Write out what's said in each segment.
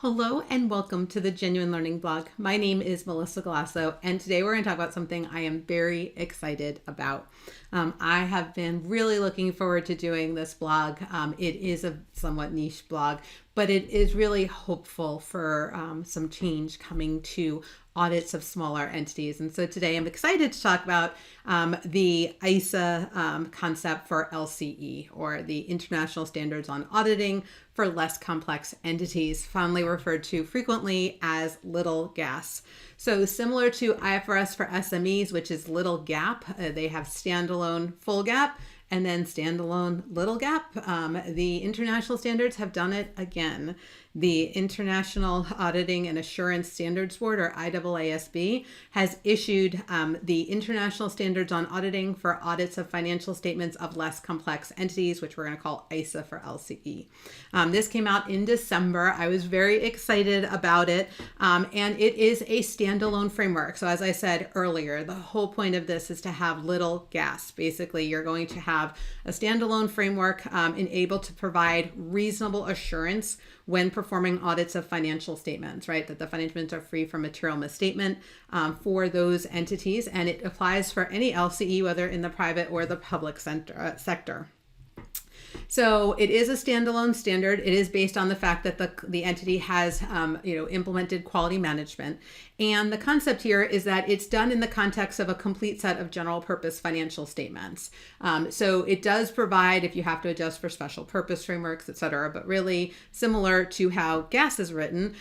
Hello and welcome to the Genuine Learning Blog. My name is Melissa Galasso, and today we're going to talk about something I am very excited about. I have been really looking forward to doing this blog. It is a somewhat niche blog, but it is really hopeful for some change coming to audits of smaller entities. And so today I'm excited to talk about the ISA concept for LCE, or the International Standards on Auditing for Less Complex Entities, fondly referred to frequently as little gas. So similar to IFRS for SMEs, which is little GAAP, they have standalone full GAAP and then standalone little GAAP. The international standards have done it again. The International Auditing and Assurance Standards Board, or IAASB, has issued the International Standards on Auditing for Audits of Financial Statements of Less Complex Entities, which we're going to call ISA for LCE. This came out in December. I was very excited about it, and it is a standalone framework. So as I said earlier, the whole point of this is to have little gas. Basically, you're going to have a standalone framework and able to provide reasonable assurance when performing audits of financial statements, right? That the financial statements are free from material misstatement for those entities, and it applies for any LCE, whether in the private or the public sector. So it is a standalone standard. It is based on the fact that the entity has implemented quality management. And the concept here is that it's done in the context of a complete set of general purpose financial statements. So it does provide, if you have to adjust for special purpose frameworks, et cetera, but really similar to how GAS is written,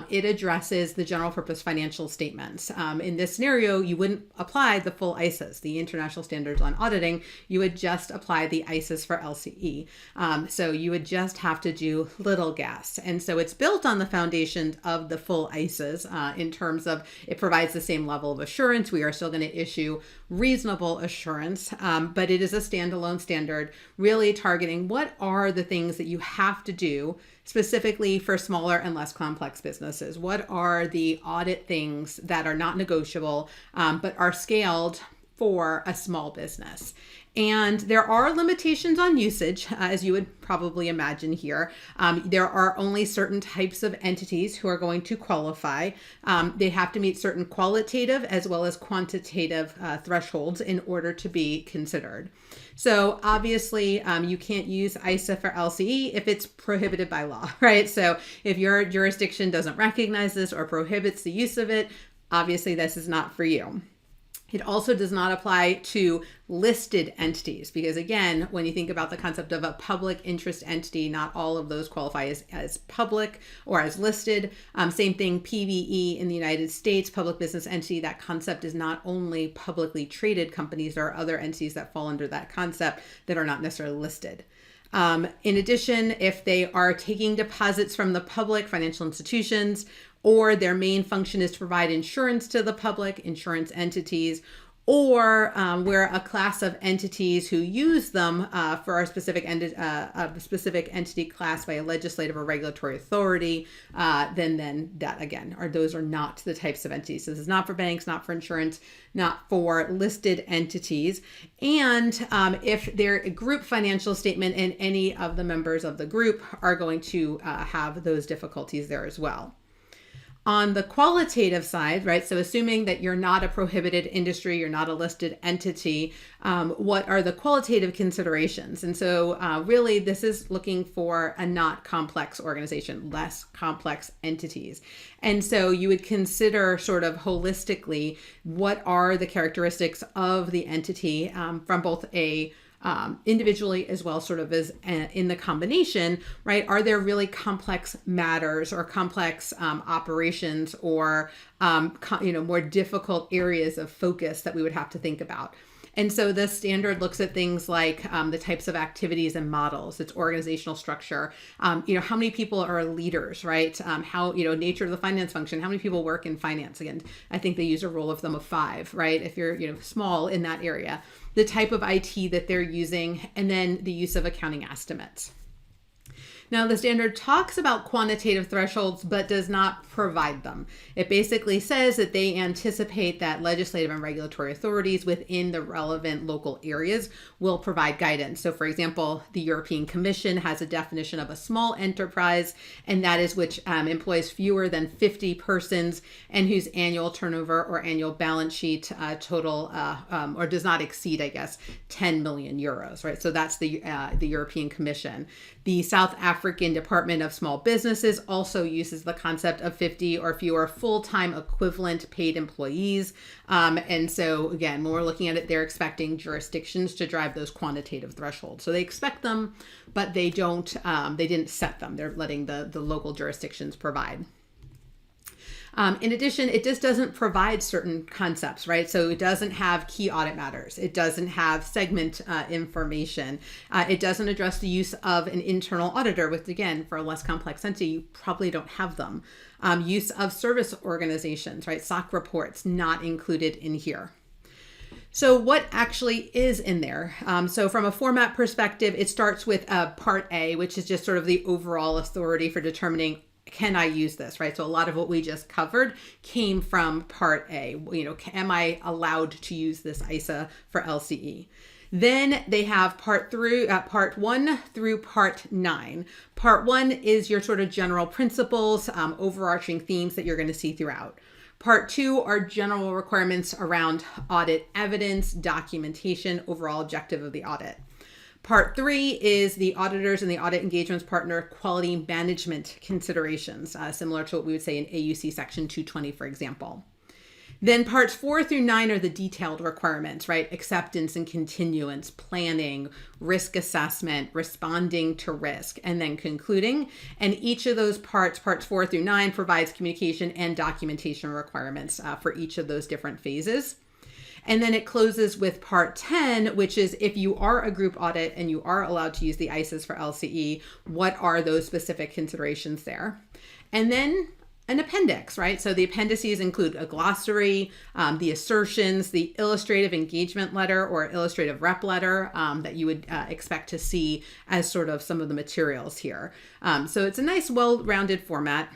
it addresses the general purpose financial statements. In this scenario, you wouldn't apply the full ISAs, the International Standards on Auditing. You would just apply the ISAs for LCE. So you would just have to do little gas. And so it's built on the foundation of the full ISAs in terms of it provides the same level of assurance. We are still going to issue reasonable assurance, but it is a standalone standard really targeting what are the things that you have to do specifically for smaller and less complex businesses. What are the audit things that are not negotiable, but are scaled for a small business? And there are limitations on usage, as you would probably imagine here. There are only certain types of entities who are going to qualify. They have to meet certain qualitative as well as quantitative thresholds in order to be considered. So obviously, you can't use ISA for LCE if it's prohibited by law, right? So if your jurisdiction doesn't recognize this or prohibits the use of it, obviously this is not for you. It also does not apply to listed entities because, again, when you think about the concept of a public interest entity, not all of those qualify as public or as listed. Same thing, PBE in the United States, public business entity. That concept is not only publicly traded companies. There are other entities that fall under that concept that are not necessarily listed. In addition, if they are taking deposits from the public, financial institutions, or their main function is to provide insurance to the public, insurance entities, or where a class of entities who use them for a specific entity class by a legislative or regulatory authority, then that again, those are not the types of entities. So this is not for banks, not for insurance, not for listed entities. And if they're a group financial statement, and any of the members of the group are going to have those difficulties there as well. On the qualitative side, right, so assuming that you're not a prohibited industry, you're not a listed entity, what are the qualitative considerations? And so really this is looking for a not complex organization, less complex entities. And so you would consider sort of holistically what are the characteristics of the entity from both a individually as well sort of as in the combination, right? Are there really complex matters or complex operations or, more difficult areas of focus that we would have to think about? And so the standard looks at things like the types of activities and models, its organizational structure, how many people are leaders, right? How, nature of the finance function, how many people work in finance? Again, I think they use a rule of thumb of 5, right? If you're, small in that area, the type of IT that they're using, and then the use of accounting estimates. Now, the standard talks about quantitative thresholds, but does not provide them. It basically says that they anticipate that legislative and regulatory authorities within the relevant local areas will provide guidance. So, for example, the European Commission has a definition of a small enterprise, and that is which employs fewer than 50 persons and whose annual turnover or annual balance sheet total or does not exceed, 10 million euros, right? So that's the European Commission. The South African Department of Small Businesses also uses the concept of 50 or fewer full-time equivalent paid employees. And so again, when we're looking at it, they're expecting jurisdictions to drive those quantitative thresholds. So they expect them, but they didn't set them. They're letting the local jurisdictions provide. In addition, it just doesn't provide certain concepts, right? So it doesn't have key audit matters. It doesn't have segment information. It doesn't address the use of an internal auditor, which again, for a less complex entity, you probably don't have them. Use of service organizations, right? SOC reports not included in here. So what actually is in there? So from a format perspective, it starts with Part A, which is just sort of the overall authority for determining, can I use this, right? So a lot of what we just covered came from Part A. Am I allowed to use this ISA for LCE? Then they have Part 1 through Part 9. Part 1 is your sort of general principles, overarching themes that you're going to see throughout. Part 2 are general requirements around audit evidence, documentation, overall objective of the audit. Part 3 is the auditors and the audit engagements partner quality management considerations, similar to what we would say in AUC Section 220, for example. Then parts 4 through 9 are the detailed requirements, right? Acceptance and continuance, planning, risk assessment, responding to risk, and then concluding. And each of those parts 4 through 9, provides communication and documentation requirements for each of those different phases. And then it closes with Part 10, which is if you are a group audit and you are allowed to use the ISAs for LCE, what are those specific considerations there? And then an appendix, right? So the appendices include a glossary, the assertions, the illustrative engagement letter or illustrative rep letter that you would expect to see as sort of some of the materials here. So it's a nice, well-rounded format.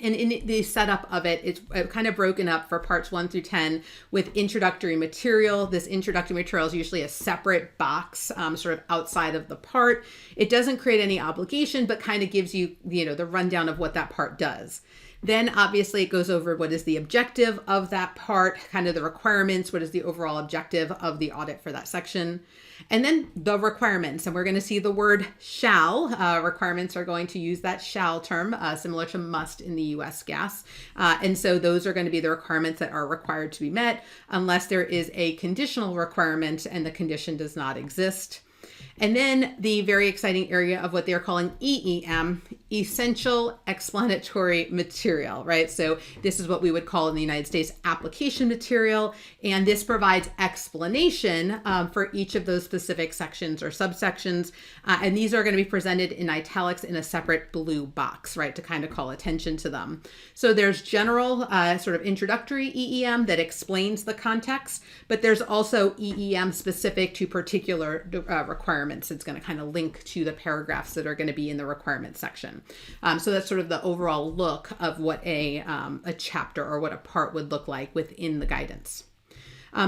And in the setup of it, it's kind of broken up for parts 1 through 10 with introductory material. This introductory material is usually a separate box, sort of outside of the part. It doesn't create any obligation, but kind of gives you, the rundown of what that part does. Then obviously it goes over what is the objective of that part, kind of the requirements, what is the overall objective of the audit for that section. And then the requirements, and we're going to see the word shall. Requirements are going to use that shall term, similar to must in the US GAS. And so those are going to be the requirements that are required to be met unless there is a conditional requirement and the condition does not exist. And then the very exciting area of what they're calling EEM, essential explanatory material, right? So this is what we would call in the United States application material. And this provides explanation for each of those specific sections or subsections. And these are going to be presented in italics in a separate blue box, right? To kind of call attention to them. So there's general sort of introductory EEM that explains the context, but there's also EEM specific to particular requirements. It's going to kind of link to the paragraphs that are going to be in the requirements section. So that's sort of the overall look of what a chapter or what a part would look like within the guidance.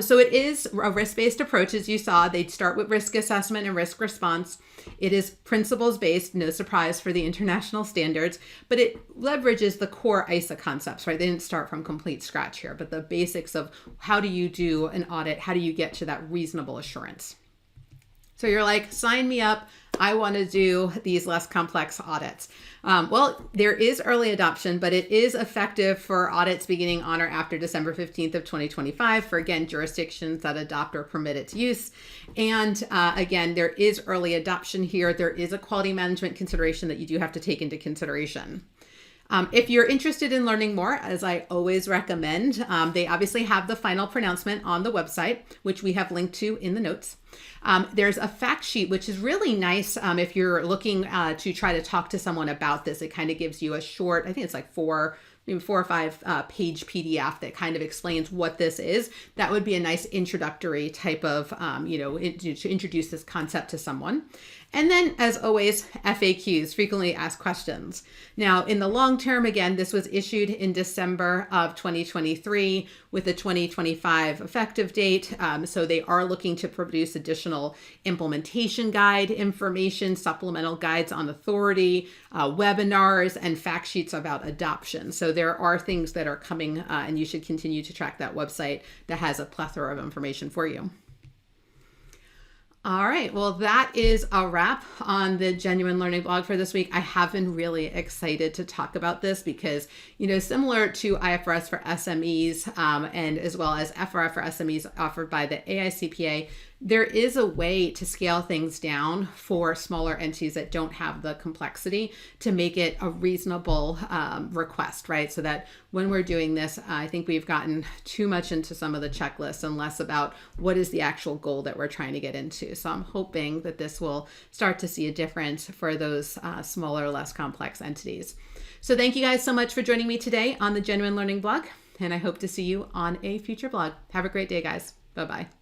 So it is a risk-based approach. As you saw, they'd start with risk assessment and risk response. It is principles-based, no surprise for the international standards, but it leverages the core ISA concepts, right? They didn't start from complete scratch here, but the basics of how do you do an audit? How do you get to that reasonable assurance? So you're like, sign me up. I want to do these less complex audits. Well, there is early adoption, but it is effective for audits beginning on or after December 15th of 2025 for, again, jurisdictions that adopt or permit its use. And again, there is early adoption here. There is a quality management consideration that you do have to take into consideration. If you're interested in learning more, as I always recommend, they obviously have the final pronouncement on the website, which we have linked to in the notes. There's a fact sheet, which is really nice if you're looking to try to talk to someone about this. It kind of gives you a short, I think it's like maybe 4 or 5 page PDF that kind of explains what this is. That would be a nice introductory type of, to introduce this concept to someone. And then, as always, FAQs, frequently asked questions. Now, in the long term, again, this was issued in December of 2023 with a 2025 effective date. So they are looking to produce additional implementation guide information, supplemental guides on authority, webinars, and fact sheets about adoption. So there are things that are coming, and you should continue to track that website that has a plethora of information for you. All right, well, that is a wrap on the Genuine Learning blog for this week. I have been really excited to talk about this because, similar to IFRS for SMEs and as well as FRF for SMEs offered by the AICPA, there is a way to scale things down for smaller entities that don't have the complexity to make it a reasonable request, right? So that when we're doing this, I think we've gotten too much into some of the checklists and less about what is the actual goal that we're trying to get into. So I'm hoping that this will start to see a difference for those smaller, less complex entities. So thank you guys so much for joining me today on the Genuine Learning blog, and I hope to see you on a future blog. Have a great day, guys. Bye-bye.